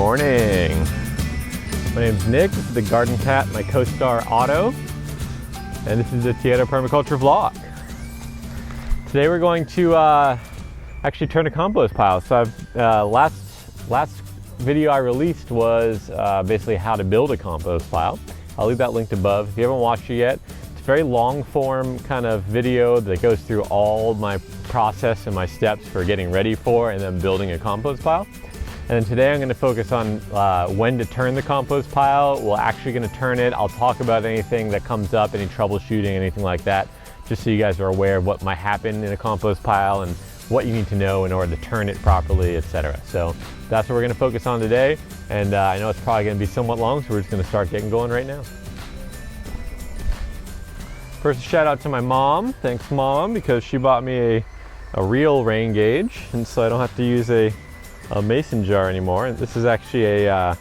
morning. My name's Nick, this is the garden cat, my co-star Otto, and this is the Tieto Permaculture vlog. Today we're going to actually turn a compost pile. So last video I released was basically how to build a compost pile. I'll leave that linked above. If you haven't watched it yet, it's a very long form kind of video that goes through all my process and my steps for getting ready for and then building a compost pile. And then today I'm going to focus on when to turn the compost pile. We're actually going to turn it. I'll talk about anything that comes up, any troubleshooting, anything like that, just so you guys are aware of what might happen in a compost pile and what you need to know in order to turn it properly, etc. So that's what we're going to focus on today. And I know it's probably going to be somewhat long, so we're just going to start getting going right now. First, a shout out to my mom. Thanks, Mom, because she bought me a real rain gauge, and so I don't have to use a mason jar anymore. And this is actually a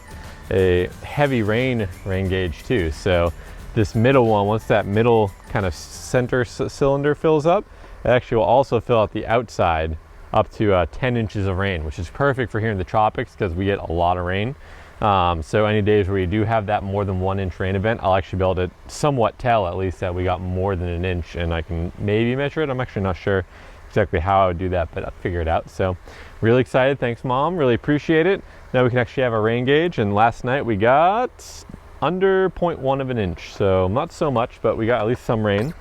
heavy rain gauge too. So this middle one, once that middle kind of center cylinder fills up, it actually will also fill out the outside up to 10 inches of rain, which is perfect for here in the tropics because we get a lot of rain. So any days where we do have that more than 1 inch rain event, I'll actually be able to somewhat tell at least that we got more than 1 inch, and I can maybe measure it. I'm actually not sure exactly how I would do that, but I'll figure it out. So really excited. Thanks, Mom. Really appreciate it. Now we can actually have a rain gauge, and last night we got under 0.1 of an inch. So not so much, but we got at least some rain.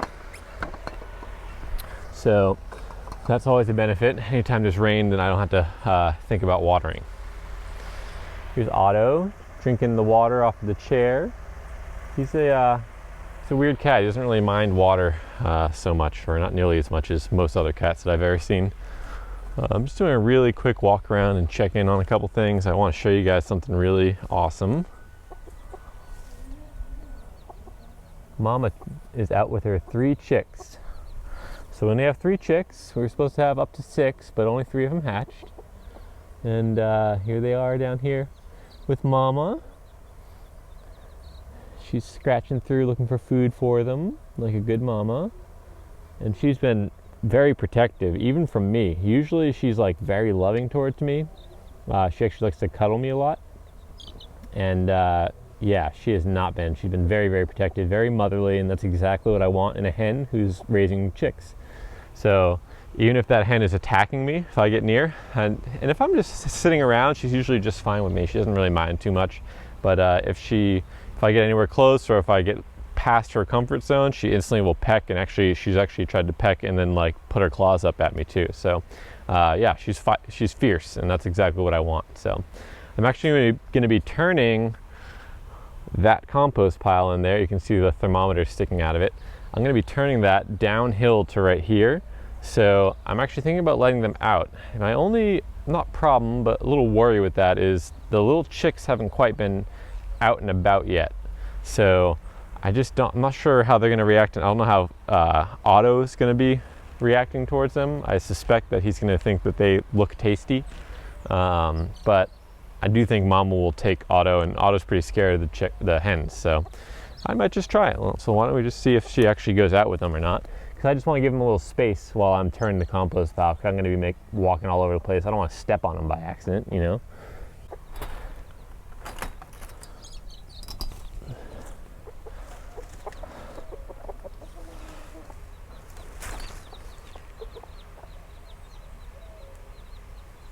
So that's always a benefit. Anytime there's rain, then I don't have to think about watering. Here's Otto drinking the water off of the chair. He's a weird cat. He doesn't really mind water so much, or not nearly as much as most other cats that I've ever seen. I'm just doing a really quick walk around and check in on a couple things. I want to show you guys something really awesome. Mama is out with her 3 chicks. So when they have 3 chicks, we were supposed to have up to 6, but only 3 of them hatched. And here they are down here with Mama. She's scratching through looking for food for them, like a good mama. And she's been very protective, even from me. Usually she's like very loving towards me. She actually likes to cuddle me a lot. And yeah, she has not been. She's been very, very protective, very motherly, and that's exactly what I want in a hen who's raising chicks. So even if that hen is attacking me, if I get near, and if I'm just sitting around, she's usually just fine with me. She doesn't really mind too much. But if I get anywhere close, or if I get past her comfort zone, she instantly will peck, and she's actually tried to peck and then like put her claws up at me too. So yeah, she's fierce, and that's exactly what I want. So I'm actually going to be turning that compost pile in there. You can see the thermometer sticking out of it. I'm going to be turning that downhill to right here. So I'm actually thinking about letting them out. And my only, not problem, but a little worry with that is the little chicks haven't quite been out and about yet. So I'm not sure how they're going to react. And I don't know how Otto is going to be reacting towards them. I suspect that he's going to think that they look tasty. But I do think Mama will take Otto, and Otto's pretty scared of the hens. So I might just try it. So why don't we just see if she actually goes out with them or not? Because I just want to give them a little space while I'm turning the compost pile, because I'm going to be walking all over the place. I don't want to step on them by accident, you know?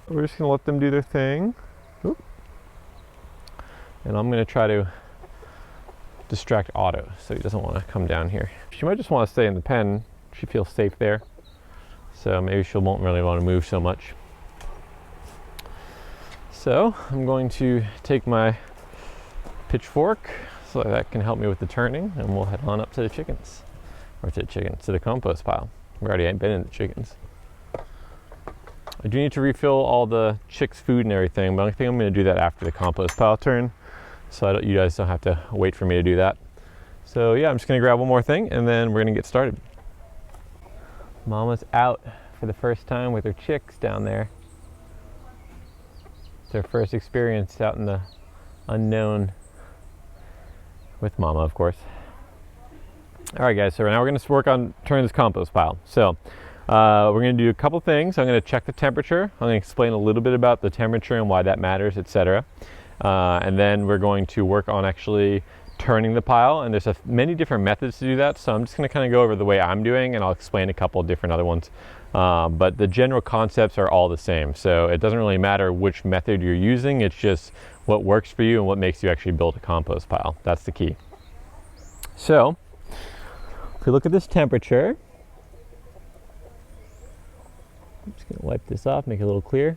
We're just going to let them do their thing. Oop. And I'm going to try to distract Otto so he doesn't want to come down here. She might just want to stay in the pen. She feels safe there. So maybe she won't really want to move so much. So I'm going to take my pitchfork so that can help me with the turning, and we'll head on up to the chickens. Or to the compost pile. We already ain't been in the chickens. I do need to refill all the chicks' food and everything, but I think I'm going to do that after the compost pile turn, so you guys don't have to wait for me to do that. So yeah, I'm just going to grab one more thing, and then we're going to get started. Mama's out for the first time with her chicks down there. It's their first experience out in the unknown with Mama, of course. All right, guys, so now we're going to work on turning this compost pile. So we're going to do a couple things. I'm going to check the temperature. I'm going to explain a little bit about the temperature and why that matters, etc. And then we're going to work on actually turning the pile, and there's many different methods to do that, so I'm just going to kind of go over the way I'm doing, and I'll explain a couple of different other ones. But the general concepts are all the same, so it doesn't really matter which method you're using, it's just what works for you and what makes you actually build a compost pile. That's the key. So if we look at this temperature, I'm just going to wipe this off, make it a little clear.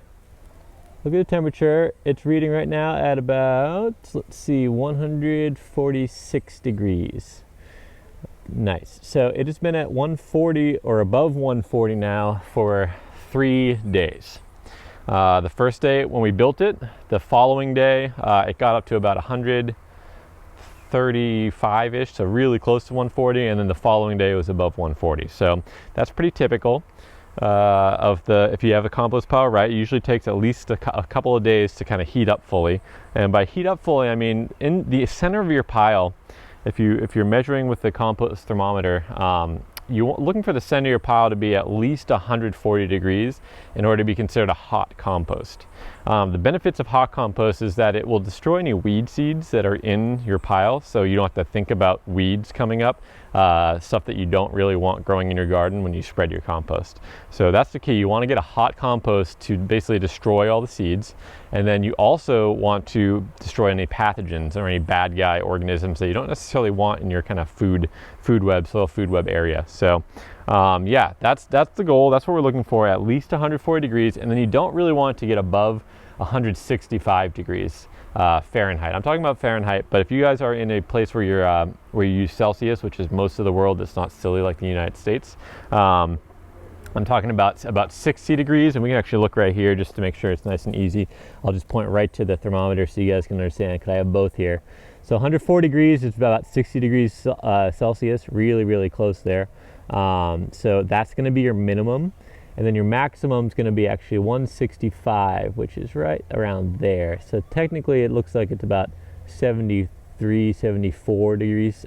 Look at the temperature. It's reading right now at about, let's see, 146 degrees. Nice. So it has been at 140 or above 140 now for 3 days. The first day when we built it, the following day it got up to about 135-ish, so really close to 140, and then the following day it was above 140. So that's pretty typical. If you have a compost pile, right, it usually takes at least a couple of days to kind of heat up fully. And by heat up fully, I mean in the center of your pile, if you're measuring with the compost thermometer, you're looking for the center of your pile to be at least 140 degrees in order to be considered a hot compost. The benefits of hot compost is that it will destroy any weed seeds that are in your pile, so you don't have to think about weeds coming up, stuff that you don't really want growing in your garden when you spread your compost. So that's the key. You want to get a hot compost to basically destroy all the seeds, and then you also want to destroy any pathogens or any bad guy organisms that you don't necessarily want in your kind of soil food web area. So yeah, that's the goal. That's what we're looking for, at least 140 degrees, and then you don't really want it to get above 165 degrees Fahrenheit. I'm talking about Fahrenheit, but if you guys are in a place where you use Celsius, which is most of the world, it's not silly like the United States. I'm talking about 60 degrees, and we can actually look right here just to make sure it's nice and easy. I'll just point right to the thermometer so you guys can understand, because I have both here. So 140 degrees is about 60 degrees Celsius, really close there. So that's going to be your minimum, and then your maximum is going to be actually 165, which is right around there. So technically it looks like it's about 73, 74 degrees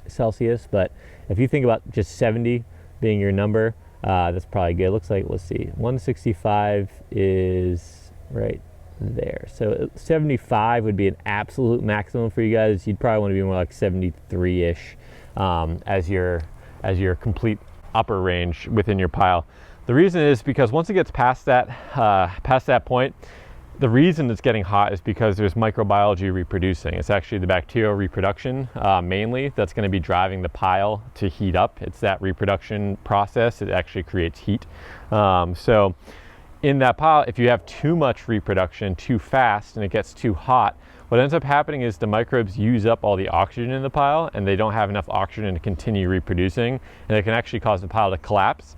Celsius, but if you think about just 70 being your number, that's probably good. It looks like, let's see, 165 is right there. So 75 would be an absolute maximum for you guys. You'd probably want to be more like 73-ish as your complete upper range within your pile. The reason is because once it gets past that point, the reason it's getting hot is because there's microbiology reproducing. It's actually the bacterial reproduction mainly that's going to be driving the pile to heat up. It's that reproduction process. It actually creates heat. So in that pile, if you have too much reproduction too fast and it gets too hot, what ends up happening is the microbes use up all the oxygen in the pile, and they don't have enough oxygen to continue reproducing, and it can actually cause the pile to collapse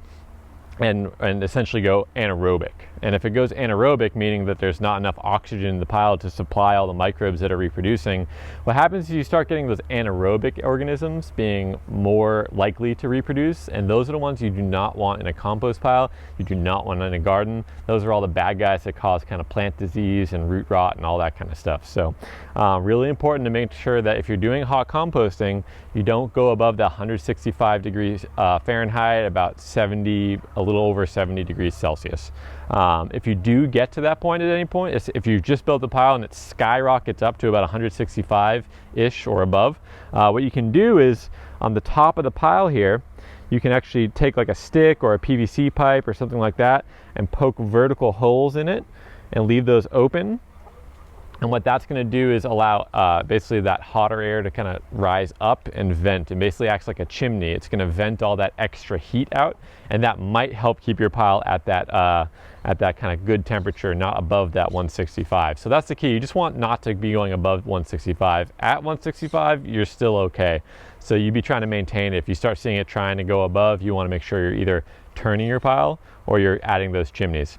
and essentially go anaerobic. And if it goes anaerobic, meaning that there's not enough oxygen in the pile to supply all the microbes that are reproducing, what happens is you start getting those anaerobic organisms being more likely to reproduce, and those are the ones you do not want in a compost pile. You do not want in a garden. Those are all the bad guys that cause kind of plant disease and root rot and all that kind of stuff. So really important to make sure that if you're doing hot composting, you don't go above the 165 degrees Fahrenheit, about 70, a little over 70 degrees Celsius. If you do get to that point at any point, if you've just built the pile and it skyrockets up to about 165-ish or above, what you can do is on the top of the pile here, you can actually take like a stick or a PVC pipe or something like that and poke vertical holes in it and leave those open. And what that's going to do is allow basically that hotter air to kind of rise up and vent, and basically acts like a chimney. It's going to vent all that extra heat out, and that might help keep your pile at that kind of good temperature, not above that 165. So that's the key. You just want not to be going above 165. At 165, you're still okay. So you'd be trying to maintain it. If you start seeing it trying to go above, you want to make sure you're either turning your pile or you're adding those chimneys.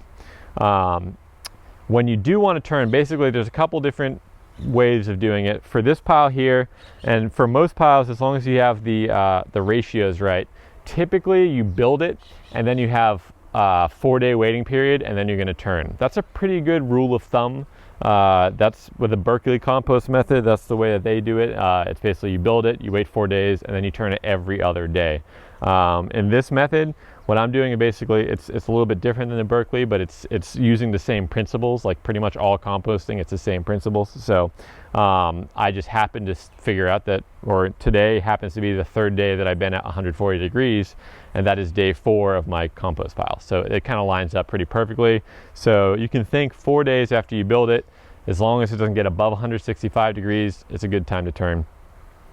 When you do want to turn, basically there's a couple different ways of doing it. For this pile here, and for most piles, as long as you have the ratios right, typically you build it and then you have a 4-day waiting period, and then you're going to turn. That's a pretty good rule of thumb. That's with the Berkeley compost method. That's the way that they do it. It's basically you build it, you wait 4 days, and then you turn it every other day. In this method, What I'm doing, basically, it's a little bit different than the Berkeley, but it's using the same principles. Like pretty much all composting, it's the same principles. So I just happened to figure out that, or today happens to be the third day that I've been at 140 degrees, and that is day 4 of my compost pile. So it kind of lines up pretty perfectly. So you can think 4 days after you build it, as long as it doesn't get above 165 degrees, it's a good time to turn.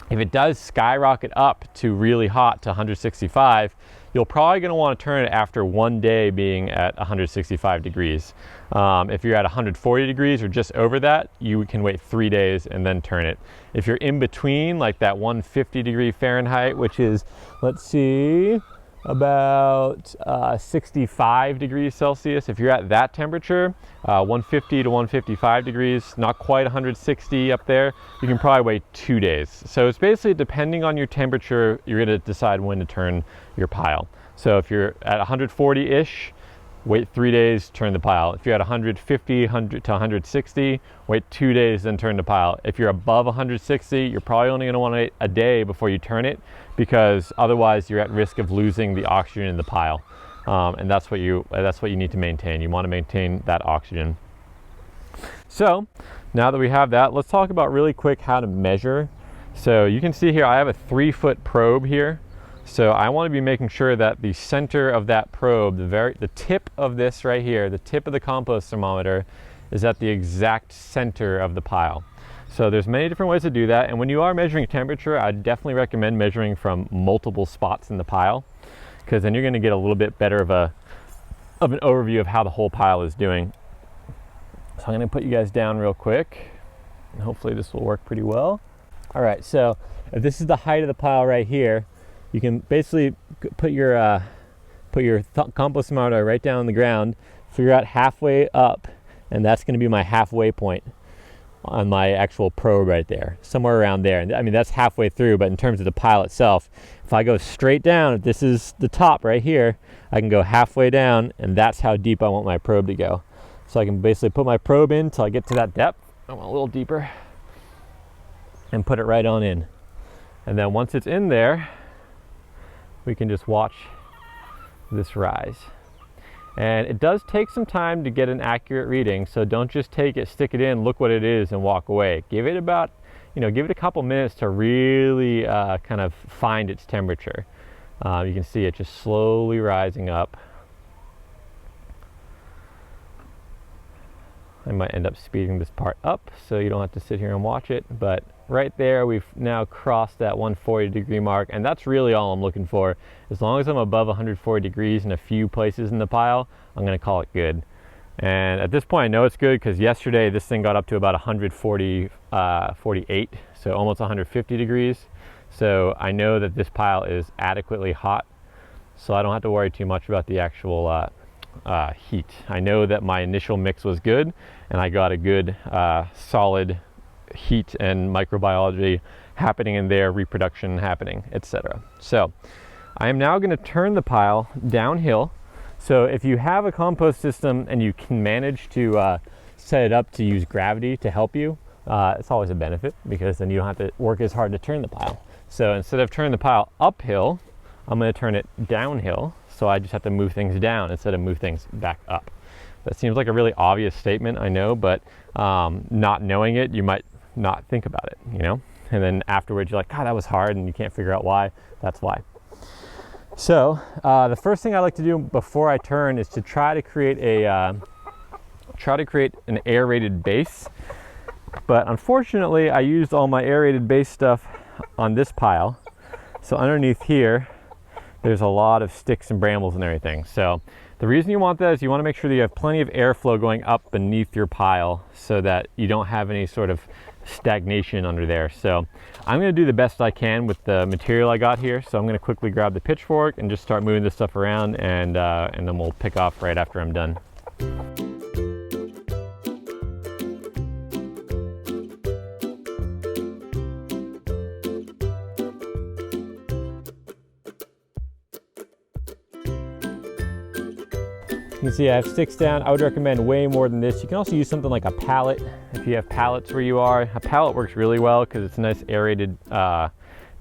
If it does skyrocket up to really hot to 165, you're probably going to want to turn it after 1 day being at 165 degrees. If you're at 140 degrees or just over that, you can wait 3 days and then turn it. If you're in between, like that 150 degree Fahrenheit, which is, let's see, about 65 degrees Celsius. If you're at that temperature, 150 to 155 degrees, not quite 160 up there, you can probably wait 2 days. So it's basically depending on your temperature, you're going to decide when to turn your pile. So if you're at 140-ish, wait 3 days, turn the pile. If you're at 150 to 160, wait 2 days, then turn the pile. If you're above 160, you're probably only going to want to wait a day before you turn it, because otherwise you're at risk of losing the oxygen in the pile. And that's what you need to maintain. You want to maintain that oxygen. So now that we have that, let's talk about really quick how to measure. So you can see here I have a 3-foot probe here. So I want to be making sure that the center of that probe, the tip of this right here, the tip of the compost thermometer, is at the exact center of the pile. So there's many different ways to do that, and when you are measuring temperature, I definitely recommend measuring from multiple spots in the pile, because then you're going to get a little bit better of an overview of how the whole pile is doing. So I'm going to put you guys down real quick, and hopefully this will work pretty well. All right, so if this is the height of the pile right here, you can basically put your compost thermometer right down on the ground, figure out halfway up, and that's going to be my halfway point on my actual probe right there, somewhere around there. And I mean, that's halfway through, but in terms of the pile itself, if I go straight down, if this is the top right here, I can go halfway down, and that's how deep I want my probe to go. So I can basically put my probe in until I get to that depth. I want a little deeper, and put it right on in. And then once it's in there, we can just watch this rise. And it does take some time to get an accurate reading, so don't just take it, stick it in, look what it is, and walk away. Give it about, give it a couple minutes to really kind of find its temperature. You can see it just slowly rising up. I might end up speeding this part up so you don't have to sit here and watch it, but right there we've now crossed that 140 degree mark, and that's really all I'm looking for. As long as I'm above 140 degrees in a few places in the pile, I'm going to call it good. And at this point I know it's good because yesterday this thing got up to about 148, so almost 150 degrees. So I know that this pile is adequately hot, so I don't have to worry too much about the actual heat. I know that my initial mix was good, and I got a good solid heat and microbiology happening in there, reproduction happening, etc. So I am now going to turn the pile downhill. So if you have a compost system and you can manage to set it up to use gravity to help you, it's always a benefit, because then you don't have to work as hard to turn the pile. So instead of turning the pile uphill, I'm going to turn it downhill. So I just have to move things down instead of move things back up. That seems like a really obvious statement, I know, but not knowing it, you might not think about it, and then afterwards you're like, God, that was hard, and you can't figure out why. That's why. So the first thing I like to do before I turn is to try to create an aerated base. But unfortunately I used all my aerated base stuff on this pile, so underneath here there's a lot of sticks and brambles and everything. So the reason you want that is you want to make sure that you have plenty of airflow going up beneath your pile so that you don't have any sort of stagnation under there. So I'm going to do the best I can with the material I got here. So I'm going to quickly grab the pitchfork and just start moving this stuff around, and then we'll pick off right after I'm done. You can see I have sticks down. I would recommend way more than this. You can also use something like a pallet if you have pallets where you are. A pallet works really well because it's a nice aerated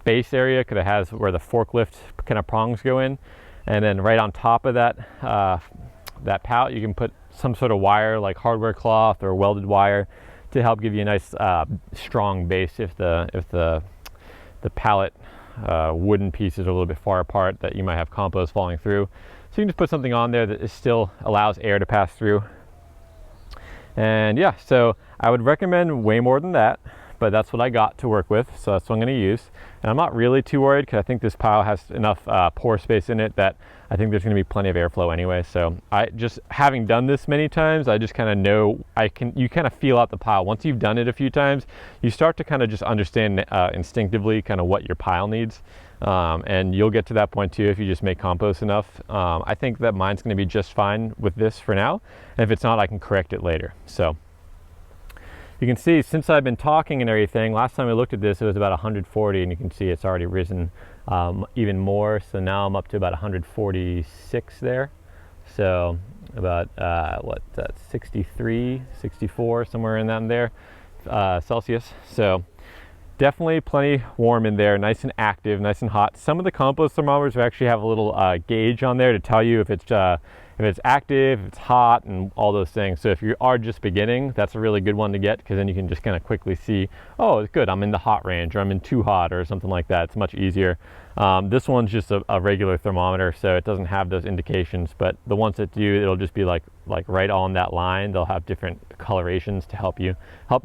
base area, because it has where the forklift kind of prongs go in. And then right on top of that, that pallet, you can put some sort of wire like hardware cloth or welded wire to help give you a nice strong base if the pallet wooden pieces are a little bit far apart that you might have compost falling through. So you can just put something on there that still allows air to pass through. And yeah, so I would recommend way more than that, but that's what I got to work with, so that's what I'm going to use. And I'm not really too worried because I think this pile has enough pore space in it that I think there's going to be plenty of airflow anyway. So I just, having done this many times, I just kind of know you kind of feel out the pile. Once you've done it a few times, you start to kind of just understand instinctively kind of what your pile needs. And you'll get to that point too if you just make compost enough. I think that mine's going to be just fine with this for now. And if it's not, I can correct it later. So you can see, since I've been talking and everything, last time I looked at this, it was about 140, and you can see it's already risen even more. So now I'm up to about 146 there. So about, 63, 64, somewhere in that there, Celsius. So definitely plenty warm in there, nice and active, nice and hot. Some of the compost thermometers actually have a little gauge on there to tell you if it's active, if it's hot, and all those things. So if you are just beginning, that's a really good one to get, because then you can just kind of quickly see, oh, it's good, I'm in the hot range, or I'm in too hot, or something like that. It's much easier. This one's just a regular thermometer, so it doesn't have those indications, but the ones that do, it'll just be like right on that line. They'll have different colorations to help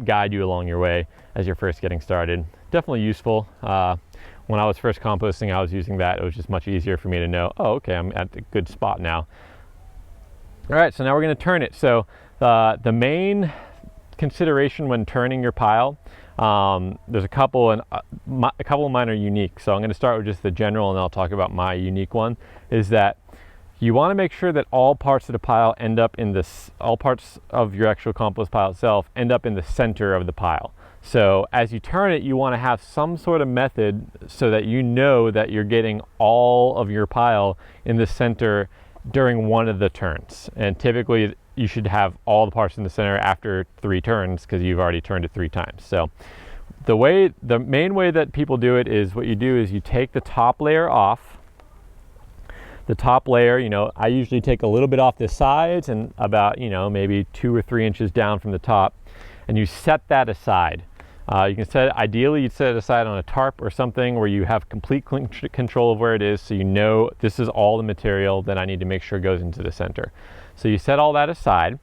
guide you along your way as you're first getting started. Definitely useful. When I was first composting, I was using that. It was just much easier for me to know, oh, okay, I'm at a good spot now. All right, so now we're going to turn it. So the main consideration when turning your pile, there's a couple, and a couple of mine are unique. So I'm going to start with just the general, and then I'll talk about my unique one. Is that you want to make sure that all parts of the pile end up in this, all parts of your actual compost pile itself end up in the center of the pile. So as you turn it, you want to have some sort of method so that you know that you're getting all of your pile in the center during one of the turns. And typically you should have all the parts in the center after 3 turns, because you've already turned it 3 times. So the main way that people do it is, what you do is you take the top layer off. The top layer, I usually take a little bit off the sides and about, maybe 2 or 3 inches down from the top, and you set that aside. You can ideally you'd set it aside on a tarp or something where you have complete control of where it is, so you know this is all the material that I need to make sure goes into the center. So you set all that aside,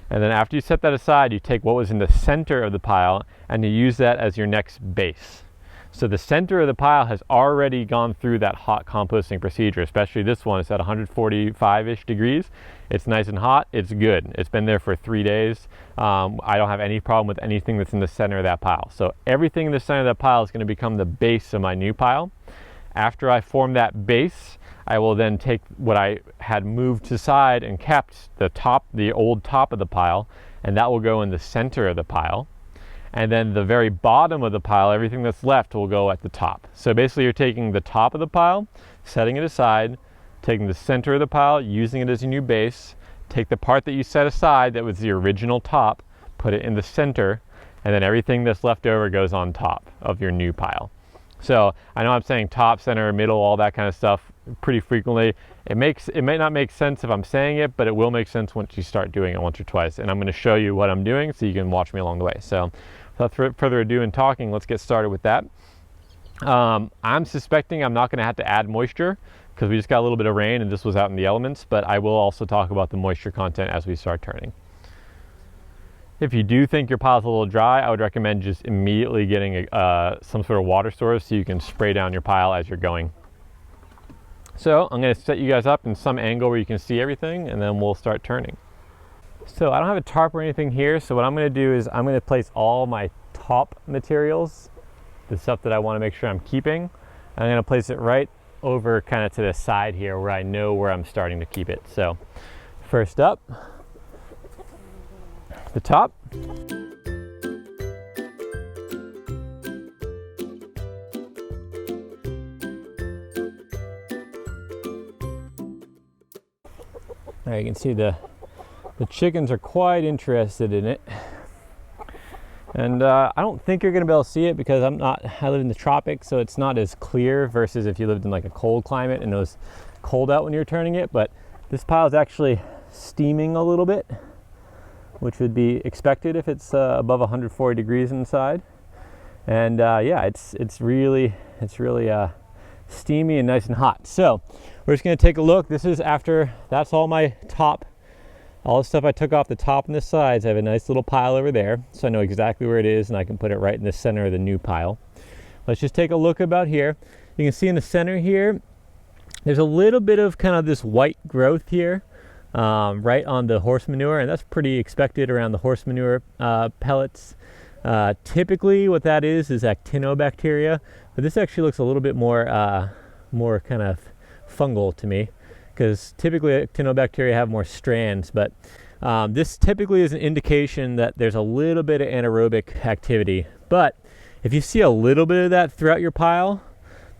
and then after you set that aside, you take what was in the center of the pile and you use that as your next base. So the center of the pile has already gone through that hot composting procedure, especially this one. It's at 145-ish degrees. It's nice and hot. It's good. It's been there for 3 days. I don't have any problem with anything that's in the center of that pile. So everything in the center of that pile is going to become the base of my new pile. After I form that base, I will then take what I had moved to side and kept the old top of the pile, and that will go in the center of the pile. And then the very bottom of the pile, everything that's left, will go at the top. So basically you're taking the top of the pile, setting it aside, taking the center of the pile, using it as your new base, take the part that you set aside that was the original top, put it in the center, and then everything that's left over goes on top of your new pile. So I know I'm saying top, center, middle, all that kind of stuff pretty frequently. It may not make sense if I'm saying it, but it will make sense once you start doing it once or twice. And I'm going to show you what I'm doing so you can watch me along the way. So without further ado in talking, let's get started with that. I'm suspecting I'm not going to have to add moisture because we just got a little bit of rain and this was out in the elements, but I will also talk about the moisture content as we start turning. If you do think your pile's a little dry, I would recommend just immediately getting some sort of water source so you can spray down your pile as you're going. So I'm going to set you guys up in some angle where you can see everything, and then we'll start turning. So I don't have a tarp or anything here, so what I'm going to do is I'm going to place all my top materials, the stuff that I want to make sure I'm keeping, I'm going to place it right over kind of to the side here where I know where I'm starting to keep it. So first up, the top. There you can see the chickens are quite interested in it. And I don't think you're gonna be able to see it because I live in the tropics, so it's not as clear versus if you lived in like a cold climate and those cold out when you're turning it, but this pile is actually steaming a little bit, which would be expected if it's above 140 degrees inside. And yeah, it's really steamy and nice and hot. So we're just going to take a look. This is after, that's all my top, all the stuff I took off the top and the sides. I have a nice little pile over there, so I know exactly where it is, and I can put it right in the center of the new pile. Let's just take a look about here. You can see in the center here, there's a little bit of kind of this white growth here, right on the horse manure, and that's pretty expected around the horse manure pellets. Typically what that is actinobacteria, but this actually looks a little bit more more kind of fungal to me, because typically actinobacteria have more strands, but this typically is an indication that there's a little bit of anaerobic activity. But if you see a little bit of that throughout your pile,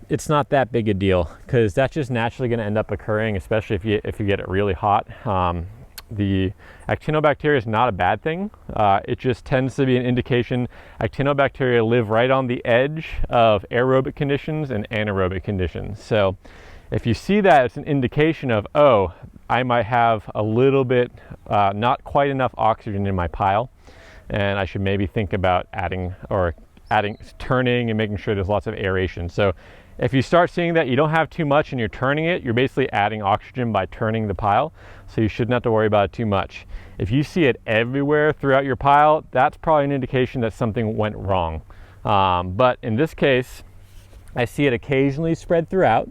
it's not that big a deal, because that's just naturally going to end up occurring, especially if you get it really hot. The actinobacteria is not a bad thing. It just tends to be an indication. Actinobacteria live right on the edge of aerobic conditions and anaerobic conditions. So if you see that, it's an indication of, oh, I might have a little bit, not quite enough oxygen in my pile, and I should maybe think about adding, turning and making sure there's lots of aeration. So if you start seeing that you don't have too much and you're turning it, you're basically adding oxygen by turning the pile, so you shouldn't have to worry about it too much. If you see it everywhere throughout your pile, that's probably an indication that something went wrong. But in this case, I see it occasionally spread throughout,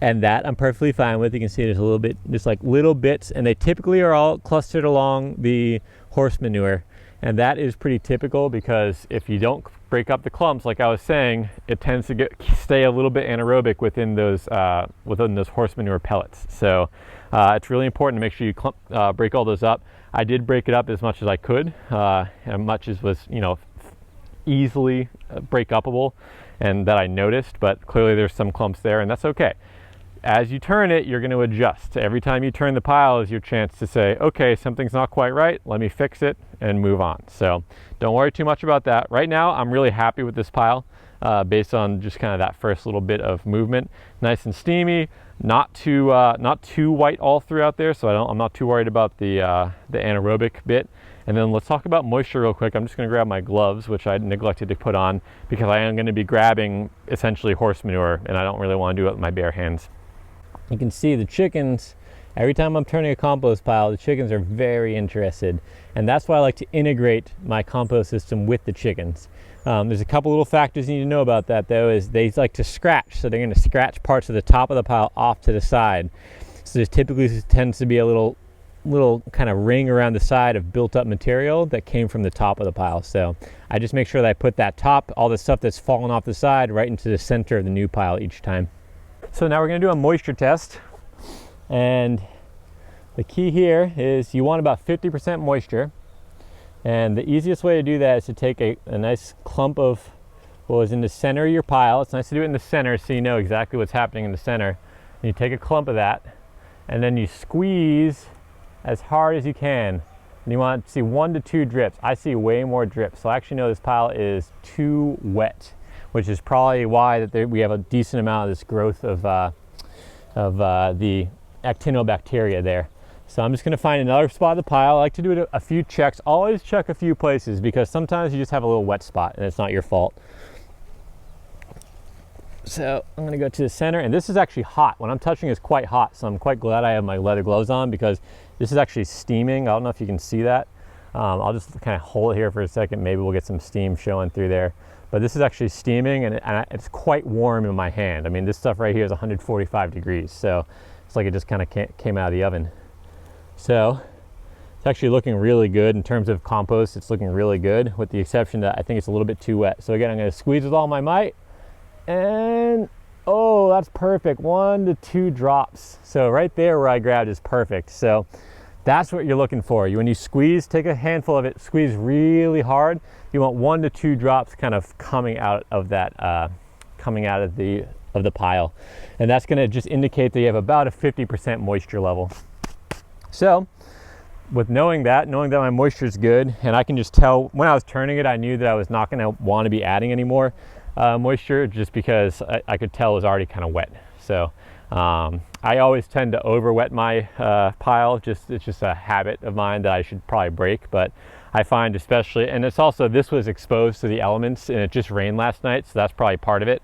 and that I'm perfectly fine with. You can see there's a little bit, just like little bits, and they typically are all clustered along the horse manure. And that is pretty typical, because if you don't break up the clumps, like I was saying, it tends to stay a little bit anaerobic within those horse manure pellets. So it's really important to make sure you break all those up. I did break it up as much as I could, as much as was, you know, easily break upable and that I noticed, but clearly there's some clumps there, and that's okay. As you turn it, you're going to adjust. Every time you turn the pile is your chance to say, okay, something's not quite right, let me fix it and move on. So don't worry too much about that. Right now, I'm really happy with this pile based on just kind of that first little bit of movement. Nice and steamy, not too white all throughout there, so I'm not too worried about the anaerobic bit. And then let's talk about moisture real quick. I'm just going to grab my gloves, which I neglected to put on, because I am going to be grabbing essentially horse manure, and I don't really want to do it with my bare hands. You can see the chickens, every time I'm turning a compost pile, the chickens are very interested. And that's why I like to integrate my compost system with the chickens. There's a couple little factors you need to know about that, though, is they like to scratch. So they're going to scratch parts of the top of the pile off to the side. So there typically tends to be a little kind of ring around the side of built up material that came from the top of the pile. So I just make sure that I put that top, all the stuff that's fallen off the side, right into the center of the new pile each time. So now we're going to do a moisture test, and the key here is you want about 50% moisture, and the easiest way to do that is to take a nice clump of what was in the center of your pile. It's nice to do it in the center so you know exactly what's happening in the center. And you take a clump of that, and then you squeeze as hard as you can, and you want to see 1 to 2 drips. I see way more drips, so I actually know this pile is too wet, which is probably why we have a decent amount of this growth of the actinobacteria there. So I'm just going to find another spot of the pile. I like to do a few checks. Always check a few places, because sometimes you just have a little wet spot and it's not your fault. So I'm going to go to the center, and this is actually hot. When I'm touching, it's quite hot, so I'm quite glad I have my leather gloves on, because this is actually steaming. I don't know if you can see that. I'll just kind of hold it here for a second. Maybe we'll get some steam showing through there. But this is actually steaming, and it's quite warm in my hand. I mean, this stuff right here is 145 degrees, so it's like it just kind of came out of the oven. So it's actually looking really good in terms of compost. It's looking really good, with the exception that I think it's a little bit too wet. So again, I'm going to squeeze with all my might, and oh, that's perfect. 1 to 2 drops. So right there where I grabbed is perfect. So that's what you're looking for. When you squeeze, take a handful of it, squeeze really hard. You want 1 to 2 drops kind of coming out of that, coming out of the pile, and that's going to just indicate that you have about a 50% moisture level. So, with knowing that my moisture is good, and I can just tell when I was turning it, I knew that I was not going to want to be adding any more moisture, just because I could tell it was already kind of wet. So I always tend to over wet my pile. It's just a habit of mine that I should probably break, but I find especially, and it's also, this was exposed to the elements and it just rained last night, so that's probably part of it.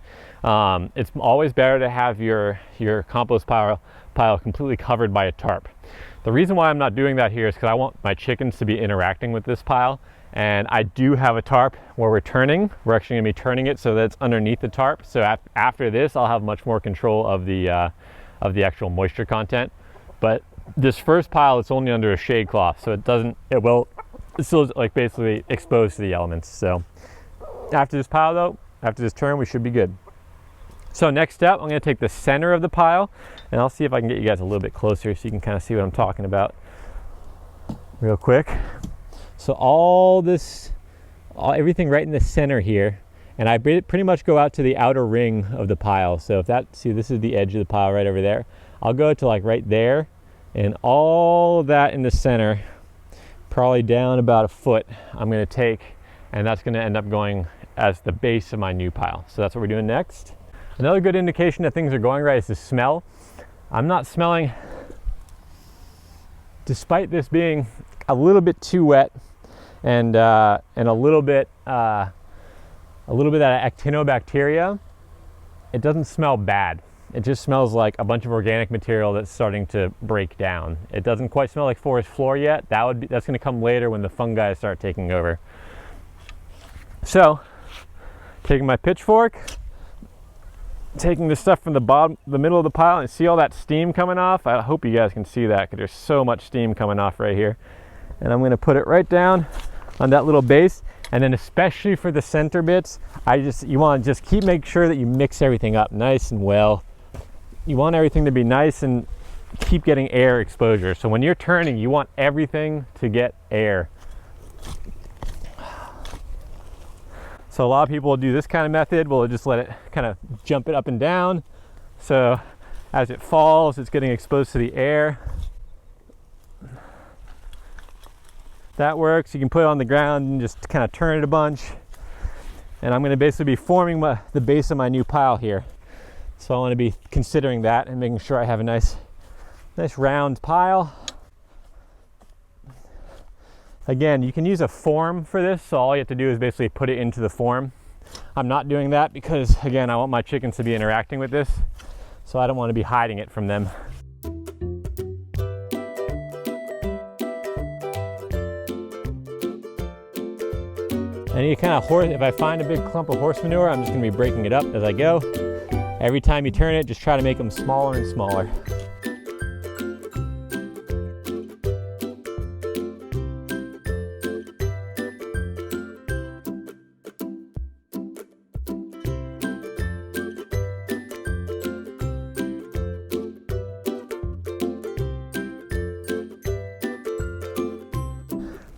It's always better to have your compost pile completely covered by a tarp. The reason why I'm not doing that here is because I want my chickens to be interacting with this pile, and I do have a tarp where we're actually going to be turning it so that it's underneath the tarp. So after this, I'll have much more control of the actual moisture content. But this first pile, it's only under a shade cloth, so it's still like basically exposed to the elements. So after this pile though, after this turn, we should be good. So next step, I'm going to take the center of the pile, and I'll see if I can get you guys a little bit closer so you can kind of see what I'm talking about real quick. So everything right in the center here, and I pretty much go out to the outer ring of the pile. So see, this is the edge of the pile right over there. I'll go to like right there, and all of that in the center, probably down about a foot, I'm going to take, and that's going to end up going as the base of my new pile. So that's what we're doing next. Another good indication that things are going right is the smell. I'm not smelling, despite this being a little bit too wet and a little bit of actinobacteria, it doesn't smell bad. It just smells like a bunch of organic material that's starting to break down. It doesn't quite smell like forest floor yet. That's going to come later when the fungi start taking over. So, taking my pitchfork, taking the stuff from the middle of the pile, and see all that steam coming off? I hope you guys can see that, because there's so much steam coming off right here. And I'm going to put it right down on that little base. And then especially for the center bits, you want to just make sure that you mix everything up nice and well. You want everything to be nice and keep getting air exposure. So when you're turning, you want everything to get air. So a lot of people will do this kind of method. We'll just let it kind of jump it up and down. So as it falls, it's getting exposed to the air. That works. You can put it on the ground and just kind of turn it a bunch. And I'm going to basically be forming the base of my new pile here. So I want to be considering that and making sure I have a nice round pile. Again, you can use a form for this, so all you have to do is basically put it into the form. I'm not doing that because, again, I want my chickens to be interacting with this, so I don't want to be hiding it from them. Any kind of if I find a big clump of horse manure, I'm just going to be breaking it up as I go. Every time you turn it, just try to make them smaller and smaller.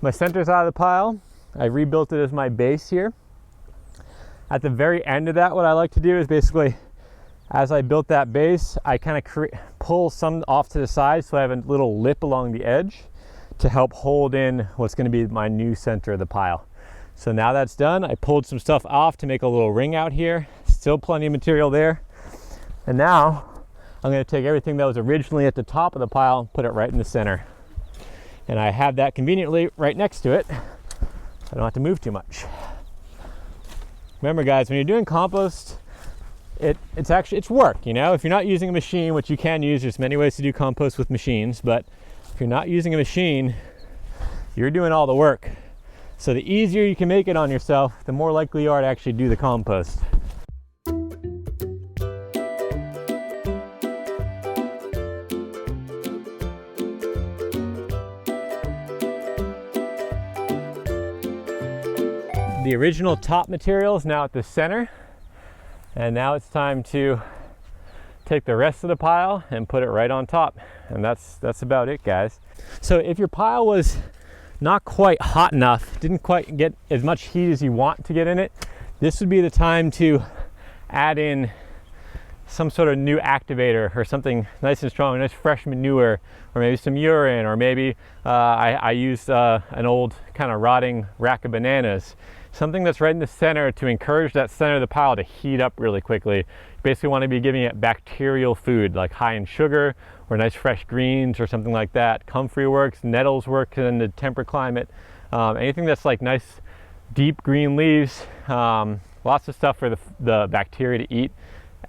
My center's out of the pile. I rebuilt it as my base here. At the very end of that, what I like to do is basically, as I built that base, I kind of pull some off to the side so I have a little lip along the edge to help hold in what's going to be my new center of the pile. So now that's done, I pulled some stuff off to make a little ring out here. Still plenty of material there. And now I'm going to take everything that was originally at the top of the pile and put it right in the center. And I have that conveniently right next to it, so I don't have to move too much. Remember guys, when you're doing compost, it's work, you know? If you're not using a machine, which you can use, there's many ways to do compost with machines, but if you're not using a machine, you're doing all the work. So the easier you can make it on yourself, the more likely you are to actually do the compost. The original top material is now at the center, and now it's time to take the rest of the pile and put it right on top. And that's about it, guys. So if your pile was not quite hot enough, didn't quite get as much heat as you want to get in it, this would be the time to add in some sort of new activator or something nice and strong, nice fresh manure, or maybe some urine, or maybe I used an old kind of rotting rack of bananas something that's right in the center to encourage that center of the pile to heat up really quickly. You basically want to be giving it bacterial food, like high in sugar or nice fresh greens or something like that. Comfrey works, nettles work in the temperate climate. Anything that's like nice deep green leaves, lots of stuff for the bacteria to eat.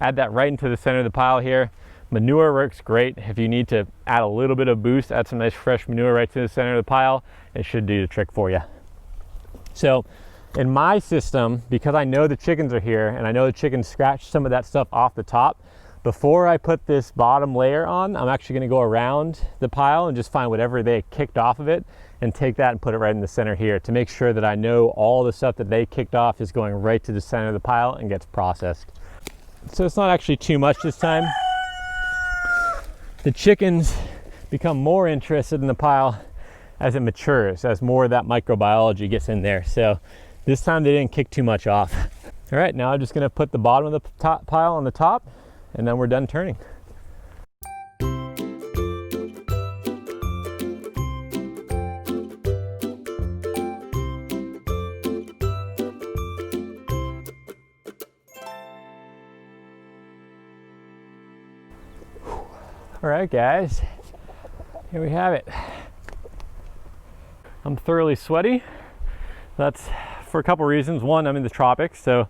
Add that right into the center of the pile here. Manure works great. If you need to add a little bit of boost, add some nice fresh manure right to the center of the pile. It should do the trick for you. So in my system, because I know the chickens are here and I know the chickens scratch some of that stuff off the top, before I put this bottom layer on, I'm actually going to go around the pile and just find whatever they kicked off of it and take that and put it right in the center here to make sure that I know all the stuff that they kicked off is going right to the center of the pile and gets processed. So it's not actually too much this time. The chickens become more interested in the pile as it matures, as more of that microbiology gets in there. So this time they didn't kick too much off. All right, now I'm just going to put the bottom of the top pile on the top, and then we're done turning. All right, guys, here we have it. I'm thoroughly sweaty. That's for a couple reasons. One, I'm in the tropics, so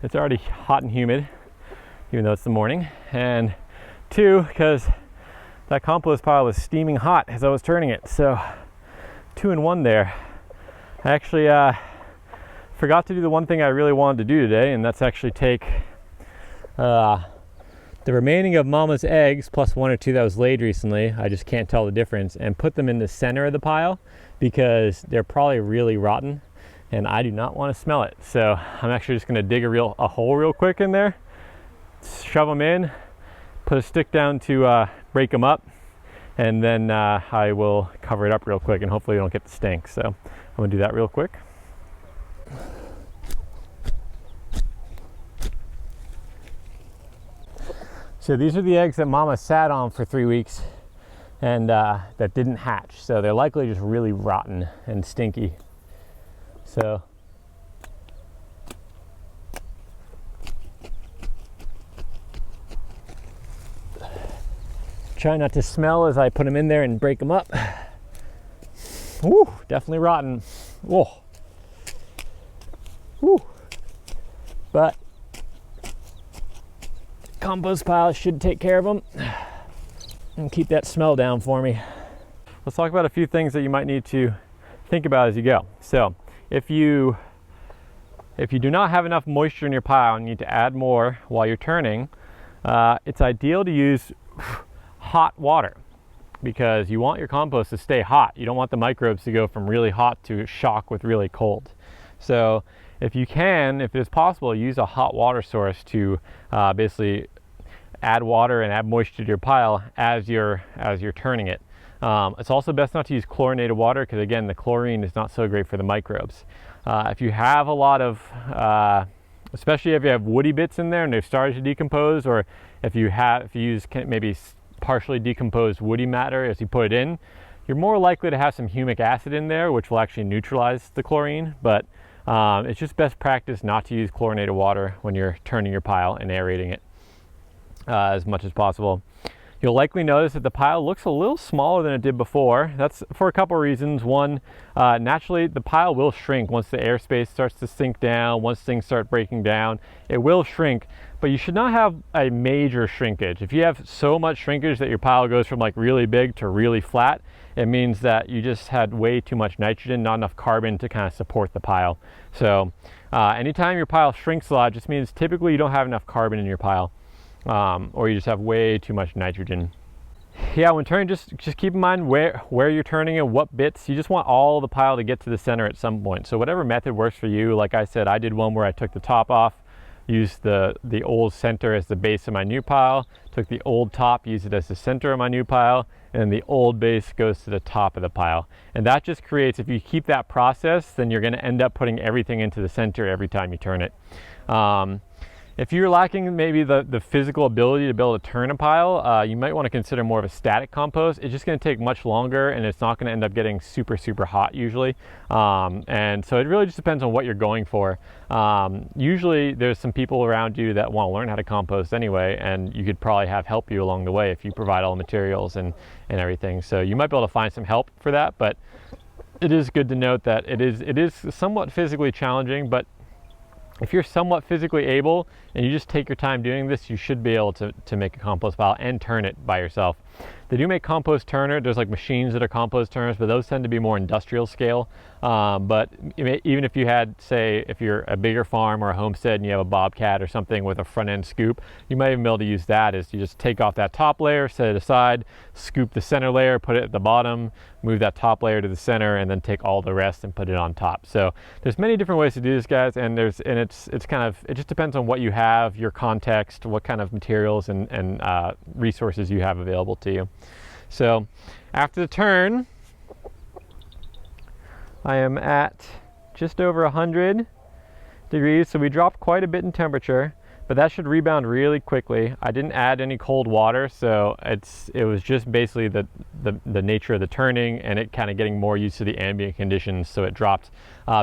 it's already hot and humid, even though it's the morning. And two, because that compost pile was steaming hot as I was turning it. So 2 in 1 there. I actually forgot to do the one thing I really wanted to do today, and that's actually take the remaining of Mama's eggs, plus 1 or 2 that was laid recently, I just can't tell the difference, and put them in the center of the pile because they're probably really rotten and I do not want to smell it. So I'm actually just going to dig a hole real quick in there, shove them in, put a stick down to break them up, and then I will cover it up real quick and hopefully we don't get the stink. So I'm going to do that real quick. So these are the eggs that Mama sat on for 3 weeks and that didn't hatch. So they're likely just really rotten and stinky. So try not to smell as I put them in there and break them up. Woo, definitely rotten. Whoa. Woo. But compost pile should take care of them and keep that smell down for me. Let's talk about a few things that you might need to think about as you go. So if you do not have enough moisture in your pile and you need to add more while you're turning, it's ideal to use hot water because you want your compost to stay hot. You don't want the microbes to go from really hot to shock with really cold. So if you can, if it's possible, use a hot water source to basically add water and add moisture to your pile as you're turning it. It's also best not to use chlorinated water because again, the chlorine is not so great for the microbes. If you have a lot of, especially if you have woody bits in there and they've started to decompose, or if you use maybe partially decomposed woody matter as you put it in, you're more likely to have some humic acid in there, which will actually neutralize the chlorine. But it's just best practice not to use chlorinated water when you're turning your pile and aerating it as much as possible. You'll likely notice that the pile looks a little smaller than it did before. That's for a couple reasons. One, naturally the pile will shrink once the airspace starts to sink down, once things start breaking down, it will shrink, but you should not have a major shrinkage. If you have so much shrinkage that your pile goes from like really big to really flat, it means that you just had way too much nitrogen, not enough carbon to kind of support the pile. So anytime your pile shrinks a lot, it just means typically you don't have enough carbon in your pile. Or you just have way too much nitrogen. Yeah, when turning, just keep in mind where you're turning and what bits. You just want all the pile to get to the center at some point. So whatever method works for you. Like I said, I did one where I took the top off, used the old center as the base of my new pile, took the old top, used it as the center of my new pile, and then the old base goes to the top of the pile. And that just creates, if you keep that process, then you're going to end up putting everything into the center every time you turn it. If you're lacking maybe the physical ability to be able to turn a pile, you might want to consider more of a static compost. It's just going to take much longer, and it's not going to end up getting super hot usually. And so it really just depends on what you're going for. Usually there's some people around you that want to learn how to compost anyway, and you could probably have help you along the way if you provide all the materials and everything. So you might be able to find some help for that, but it is good to note that it is somewhat physically challenging, but if you're somewhat physically able and you just take your time doing this, you should be able to make a compost pile and turn it by yourself. They do make compost turner. There's like machines that are compost turners, but those tend to be more industrial scale. But even if you had, say, if you're a bigger farm or a homestead and you have a bobcat or something with a front end scoop, you might even be able to use that. Is you just take off that top layer, set it aside, scoop the center layer, put it at the bottom, move that top layer to the center, and then take all the rest and put it on top. So there's many different ways to do this, guys, and it's kind of, it just depends on what you have, your context, what kind of materials and resources you have available to you. So after the turn, I am at just over 100 degrees, so we dropped quite a bit in temperature, but that should rebound really quickly. I didn't add any cold water, so it was just basically the nature of the turning and it kind of getting more used to the ambient conditions. So it dropped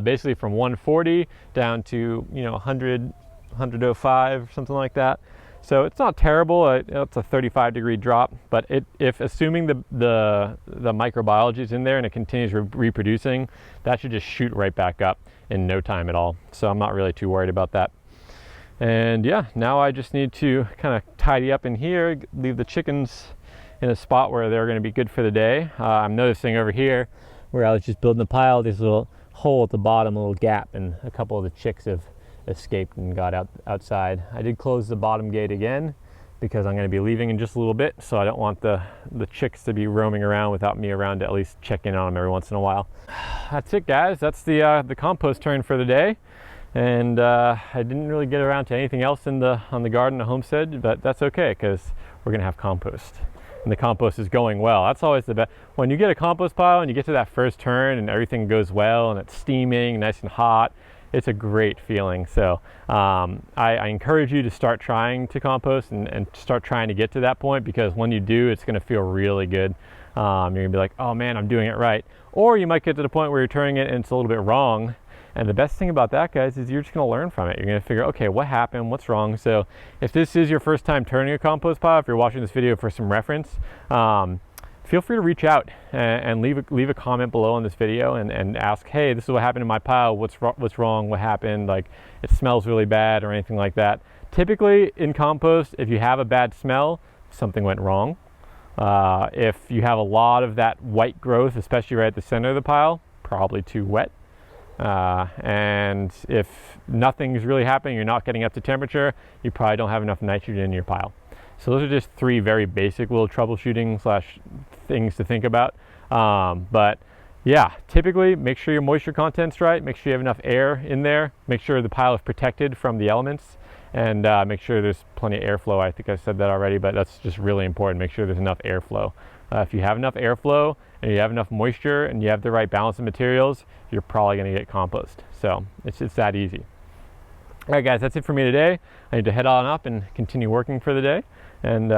basically from 140 down to 100, 105, something like that. So it's not terrible. It's a 35 degree drop, but if assuming the microbiology is in there and it continues reproducing, that should just shoot right back up in no time at all. So I'm not really too worried about that. And yeah, now I just need to kind of tidy up in here, leave the chickens in a spot where they're going to be good for the day. I'm noticing over here where I was just building the pile, there's a little hole at the bottom, a little gap, and a couple of the chicks have escaped and got outside. I did close the bottom gate again because I'm going to be leaving in just a little bit, so I don't want the chicks to be roaming around without me around to at least check in on them every once in a while. That's it, guys. That's the compost turn for the day. And I didn't really get around to anything else on the garden, the homestead, but that's okay because we're gonna have compost, and the compost is going well. That's always the best. When you get a compost pile and you get to that first turn and everything goes well and it's steaming, nice and hot, it's a great feeling. So I encourage you to start trying to compost and start trying to get to that point, because when you do, it's gonna feel really good. You're gonna be like, oh man, I'm doing it right. Or you might get to the point where you're turning it and it's a little bit wrong. And the best thing about that, guys, is you're just going to learn from it. You're going to figure, okay, what happened? What's wrong? So if this is your first time turning a compost pile, if you're watching this video for some reference, feel free to reach out and leave a comment below on this video and ask, hey, this is what happened in my pile. What's wrong? What happened? Like, it smells really bad or anything like that. Typically in compost, if you have a bad smell, something went wrong. If you have a lot of that white growth, especially right at the center of the pile, probably too wet. And if nothing's really happening, you're not getting up to temperature, you probably don't have enough nitrogen in your pile. So those are just three very basic little troubleshooting / things to think about. But yeah, typically make sure your moisture content's right, make sure you have enough air in there, make sure the pile is protected from the elements, and make sure there's plenty of airflow. I think I said that already, but that's just really important. Make sure there's enough airflow. If you have enough airflow and you have enough moisture and you have the right balance of materials, you're probably going to get compost. So it's that easy. All right, guys, that's it for me today. I need to head on up and continue working for the day. And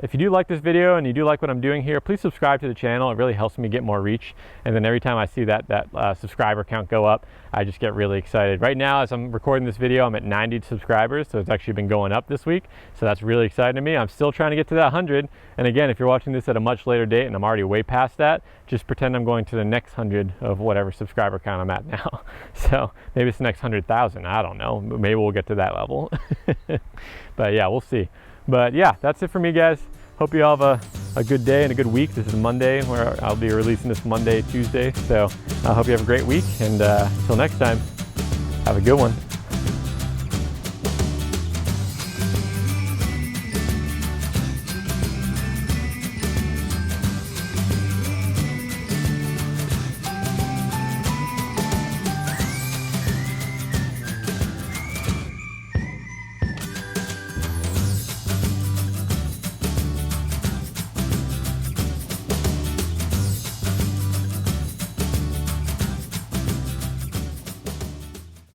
if you do like this video and you do like what I'm doing here, please subscribe to the channel. It really helps me get more reach. And then every time I see that subscriber count go up, I just get really excited. Right now, as I'm recording this video, I'm at 90 subscribers, so it's actually been going up this week. So that's really exciting to me. I'm still trying to get to that 100. And again, if you're watching this at a much later date and I'm already way past that, just pretend I'm going to the next 100 of whatever subscriber count I'm at now. So maybe it's the next 100,000. I don't know. Maybe we'll get to that level. But yeah, we'll see. But yeah, that's it for me, guys. Hope you all have a good day and a good week. This is Monday, where I'll be releasing this Monday, Tuesday. So I hope you have a great week. And until next time, have a good one.